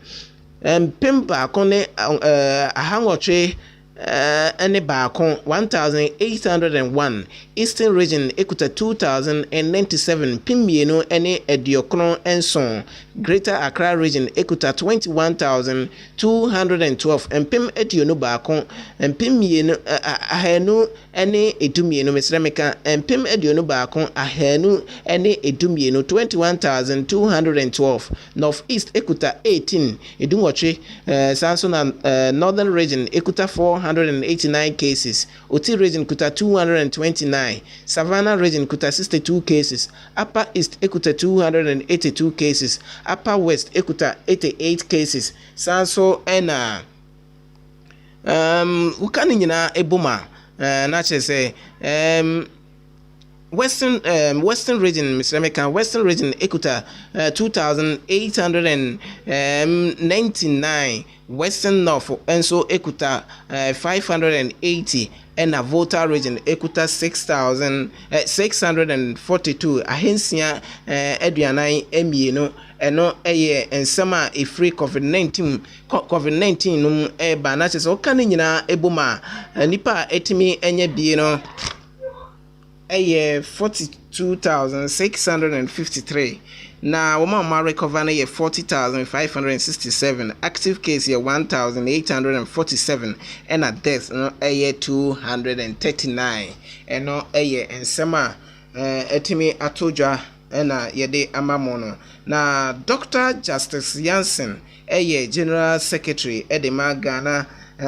Pimba kone ahangotwe ene baako 1801. Eastern region ekuta 2097 pimmienu ene ediokron enson. Greater Accra region ekuta 21,212 mpim ediono baako mpimmienu ahanu ene edumienu mesremeka mpim ediono baako ahanu ene edumienu 21,212. North East ekuta 18 edunwotwe sanso na Northern region ekuta 489 cases. Oti region kuta 229. Savannah region kuta 62 cases. Upper East ekuta 282 cases. Upper West ekuta 88 cases. Sanso ena ukani nyina eboma na chese Western region Mr. American Western region ekuta 2,899. Western North enso ekuta 580 and a Volta region ekuta 6,642 ahensia eduanai emieno eno eye ensema e free COVID-19 num ba na chese okane nyina eboma nipa etimi enye bie no eye 42,653 na woma recover na ye 40,567 active case ye 1,847 and a death no eye 239 eno eye ensema etimi atodwa ena yede amamono na Dr. Justice Jansen eye General Secretary edema Ghana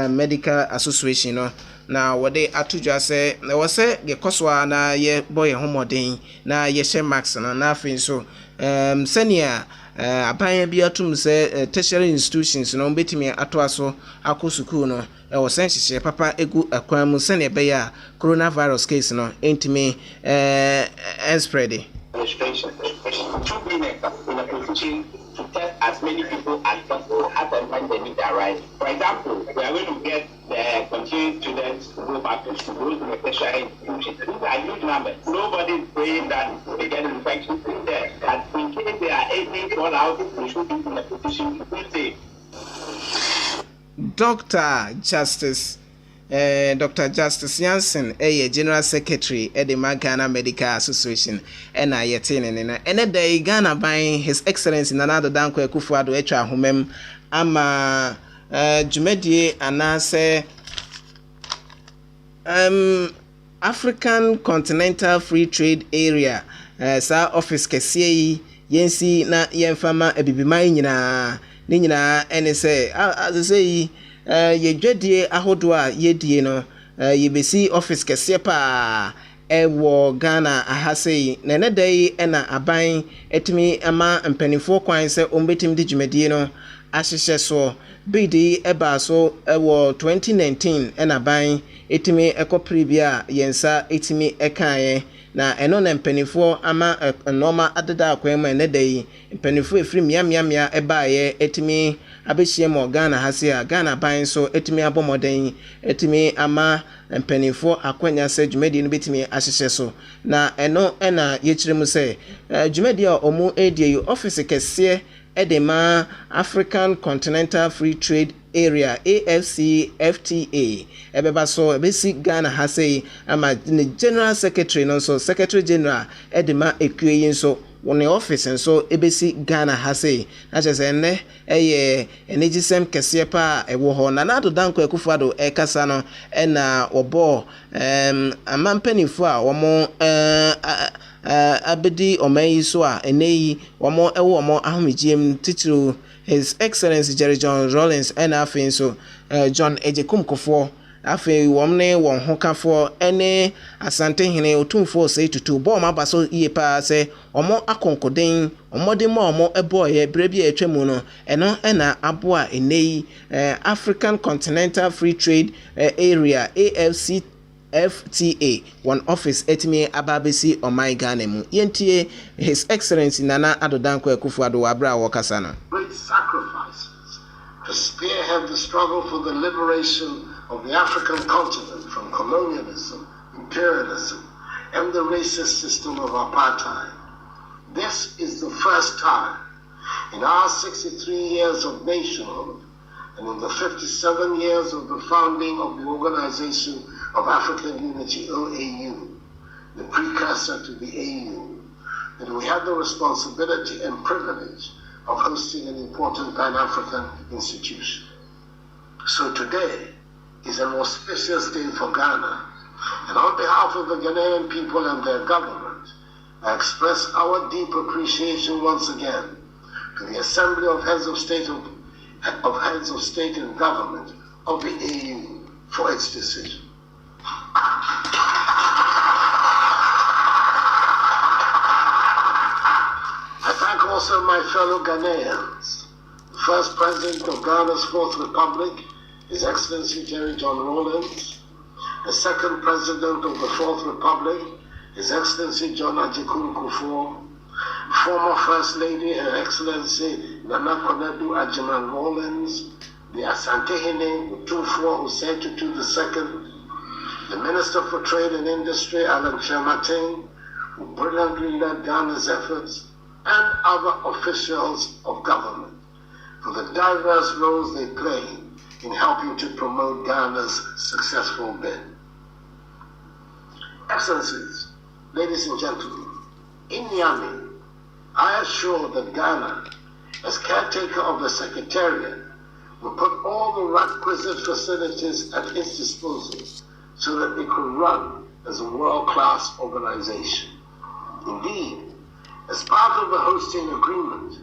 Medical Association no na wode atudwa se na wose ge koswa na ye boy homoden na ye she max na afin so senia aban bi atum se tertiary institutions no betimi atoaso akosukuu no wo senhye papa egu akwan mu senia be ya coronavirus case no entimi spread to be in a position to test as many people as possible as and when they need their right. For example, we are going to get the continuing students to go back to school, those in the tertiary institutions. These are huge numbers. Nobody is praying that they get infections in there. But in case they are able to fall out, we should be in a position to be safe. Dr. Justice Jansen General Secretary Edema Ghana Medical Association and the Ghana buying His Excellency Nana Dankwa Kufuado Echa Humem ama Jumedie anase African Continental Free Trade Area sa office kesiye yensi na yemfama ebibimai nyina ni nyina ene se azese ye dwedie ahodo a yedie no ye besi office kese pa ewo Ghana ahasei na ne dai ena aban etimi ama mpanifo kwan se ombetim di dwumadie no ahyehye so bidi eba so ewo 2019 ena ban etimi ekopre bia yensa etimi ekaye na eno na mpanifo ama noma adeda akwema ne dai mpanifo efiri miamia ebaaye etimi abehie mo Ghana hase a Ghana ban so etimi abomoden etimi ama mpanifo akwanya se dwumadi no betimi ahyehye so na eno ena yechiremu se dwumadi a omu edie office kese edema African Continental Free Trade Area AFCFTA ebeba so ebesi Ghana hase ama General Secretary no so Secretary General edema ekuyin so woni office so ebesi Ghana hase na chese ne enegisem kese pa ewo ho na nado danko ekufuado ekasa no na obo amampanifo a womo abedi omayi so a eneyi womo ewo womo ahomegiem titulu His Excellency Jerry John Rawlings and afin so John Ejekum Kofo afi womne won hokafo ene asante hene otumfo sei tutu bo ma baso iye pa se omo akonkoden omode ma omo eboye brebi atwemu no eno ena aboa enei African Continental Free Trade Area AFCFTA one office etimi ababesi omai Ghana mu yentie His Excellency Nana Addo Dankwa Akufo-Addo abra wakasa no great sacrifices to spearhead spearhead the struggle for the liberation of the African continent from colonialism, imperialism, and the racist system of apartheid. This is the first time in our 63 years of nationhood and in the 57 years of the founding of the Organization of African Unity, OAU, the precursor to the AU, that we have the responsibility and privilege of hosting an important Pan-African institution. So today is an auspicious day for Ghana, and on behalf of the Ghanaian people and their government, I express our deep appreciation once again to the Assembly of Heads of State and Government of the AU for its decision. I thank also my fellow Ghanaians. The first President of Ghana's Fourth Republic, His Excellency Jerry John Rawlings. The second President of the Fourth Republic, His Excellency John Ajikun Kufuor. Former First Lady, Her Excellency Nana Konadu Ajiman Rawlings. The Asantehene Utufuor Hussein Tutu II. The Minister for Trade and Industry, Alan Chiamating, who brilliantly led Ghana's efforts, and other officials of government for the diverse roles they play in helping to promote Ghana's successful bid. Excellencies, ladies and gentlemen, in Niamey, I assure that Ghana, as caretaker of the Secretariat, will put all the requisite facilities at its disposal so that it could run as a world-class organization. Indeed, as part of the hosting agreement,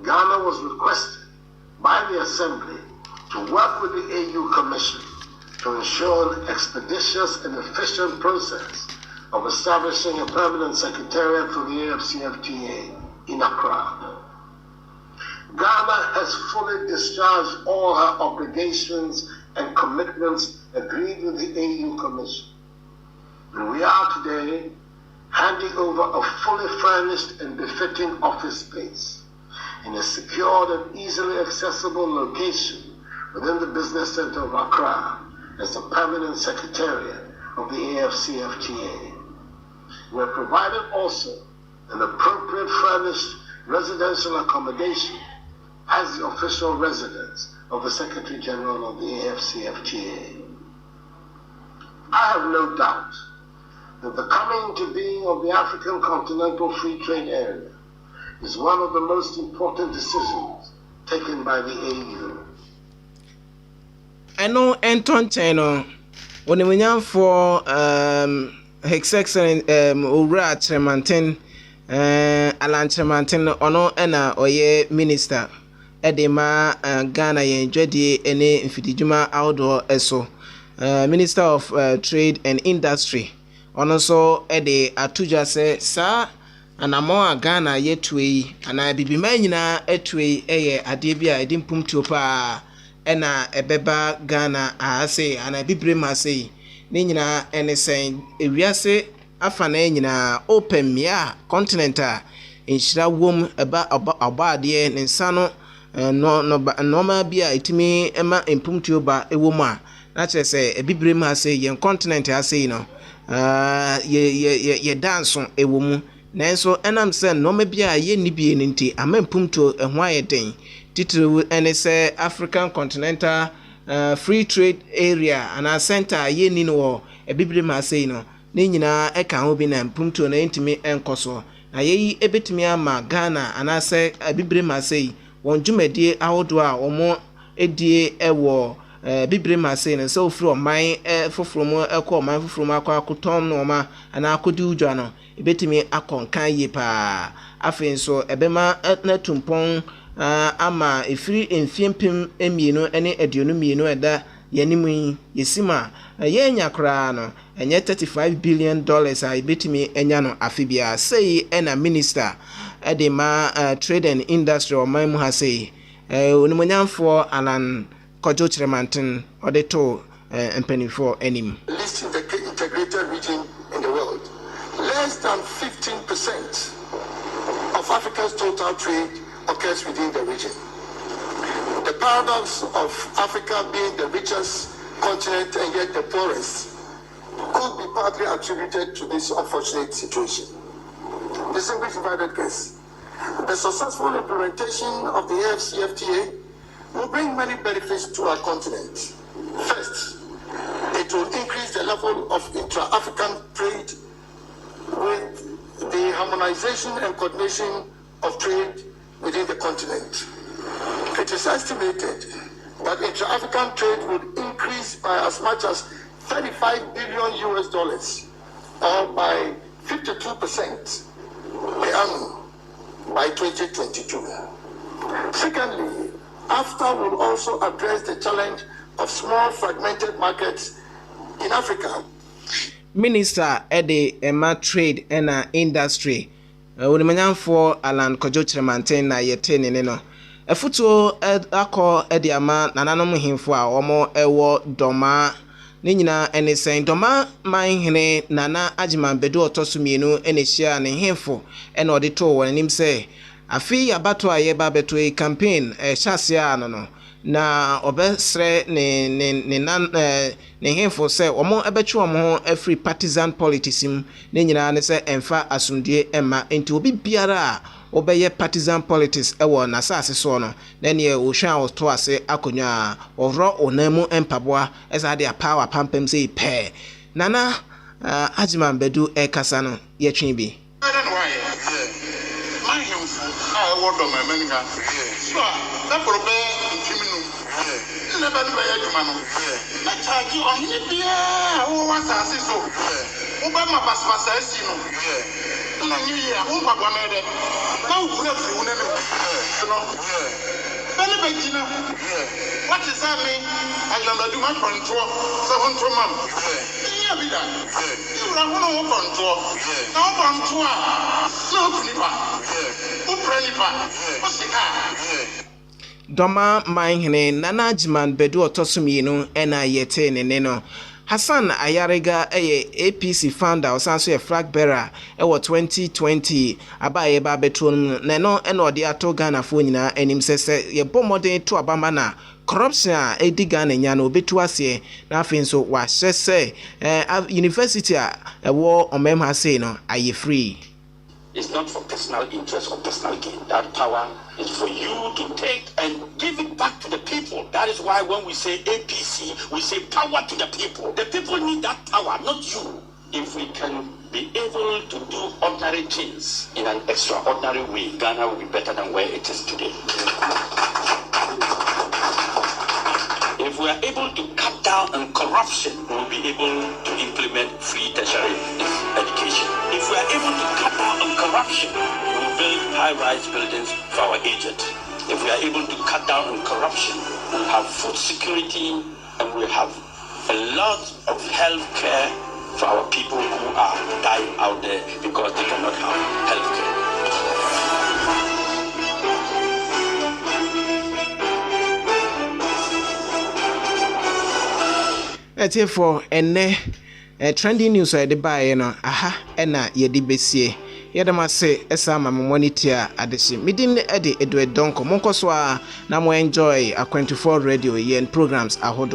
Ghana was requested by the Assembly to work with the AU Commission to ensure an expeditious and efficient process of establishing a permanent secretariat for the AFCFTA in Accra. Ghana has fully discharged all her obligations and commitments agreed with the AU Commission. And we are today handing over a fully furnished and befitting office space in a secured and easily accessible location within the business center of Accra as the permanent secretariat of the AFCFTA. We have provided also an appropriate furnished residential accommodation as the official residence of the Secretary General of the AFCFTA. I have no doubt that the coming into being of the African Continental Free Trade Area is one of the most important decisions taken by the AU. I know Anton Chino, when we now for His Excellency Ura Tremantin, Alan Tremantin, ono ena oye minister. Edema Ghana yenjedi ene infidijuma outdoor eso Minister of Trade and Industry ono so ede atuja se sa anamo Ghana yetwe ana bibima nyina etwe eye ade bia edi mpumtuo pa ena ebeba Ghana ase ana bibrema sei ne nyina ene sen ewiase afa na nyina open mia continental inshira wom eba abade ne nsano no ma bia itimi ema impumtuo ba ewomu a na kire se ebibrem ase ye continent ase no ye dance ewomu nanso enam se no ma bia ye nibie nti ama impumtuo eho ayeden titiri ene se African Continental Free Trade Area ana center ye ni no ebibrem ase no ne nyina eka ho bi na impumtuo na ntimi enkoso na ye ebetimi ama Ghana ana se ebibrem ase won jumedie ahodo a omo edie ewo bibrem ase ne so ofro man foforo ekọ man foforo akọ akotom no ma ana akodi udwa no ebetimi akonkan ye pa afen so ebema na tumpon ama efiri emfiempim emienu ene aduonu mienu eda yanimu yesima ye nya kra no enye $35 billion a ebetimi enya no afibia sei ena minister edema Trade and Industry or man mu ha sei onimonyamfo Alan Kojo Tremantin odeto empenifo enim. Least integrated region in the world. Less than 15% of Africa's total trade occurs within the region. The paradox of Africa being the richest continent and yet the poorest could be partly attributed to this unfortunate situation. Distinguished invited guests, the successful implementation of the AfCFTA will bring many benefits to our continent. First, it will increase the level of intra-African trade with the harmonization and coordination of trade within the continent. It is estimated that intra-African trade would increase by as much as $35 billion or by 52% per annum by 2022. Secondly, AfTA will also address the challenge of small fragmented markets in Africa. Minister Eddie Emma Trade and Industry Unimanyanfo Alan Kojo Chremanten na yetene ne no efutuo akọ Eddie ama nananom hemfo a omo ewo doma ne nyina enesen doma manhene nana agiman bedu otosumienu enehia ne hemfo ena ode to wonim se afi abato aye ba beto e campaign hyasia no na obesre ne hemfo se omo ebetwe omo free partisan politics ne nyina ne se emfa asundue emma enti obi biara a obeye partisan politics ewo na sase so no na ne o hwan o to ase akonwa oro onamu empaboa esa de power pampem se pe nana agiman bedu kasa no ye twen bi Never do I do man. I charge you on India. Who wants to see so? Obama Pasma says, you know. And I knew you. Who was one of them? Now, who have you never? What is that mean? I am a do my control. So, on to mom. Yeah, be done. You are one of control. Now, control. No, Punipa. Who Prenipa? What's the car? Doma manhene nana agiman bedu otosumienu ena yete ne no Hassan Ayariga APC founder osanso ye flag bearer ewo 2020 abaye ba beton ne no ena ode ato Ghana fo nyina enim sese ye bomodin to abama na corruption a edi Ghana nya no obetu ase na afenso wa hyese university a ewo omemha say no aye free. It's not for personal interest or personal gain. That power is for you to take and give it back to the people. That is why when we say APC, we say power to the people. The people need that power, not you. If we can be able to do ordinary things in an extraordinary way, Ghana will be better than where it is today. If we are able to cut down on corruption, we will be able to implement free tertiary education. If we are able to cut down on corruption, we will build high-rise buildings for our aged. If we are able to cut down on corruption, we will have food security and we will have a lot of health care for our people who are dying out there because they cannot have health care. For trending news I the buy no aha ena ye di besie yedama se esa ma monitor adesi midin ede edo donko monko so a na mo enjoy a 24 radio and programs ahodo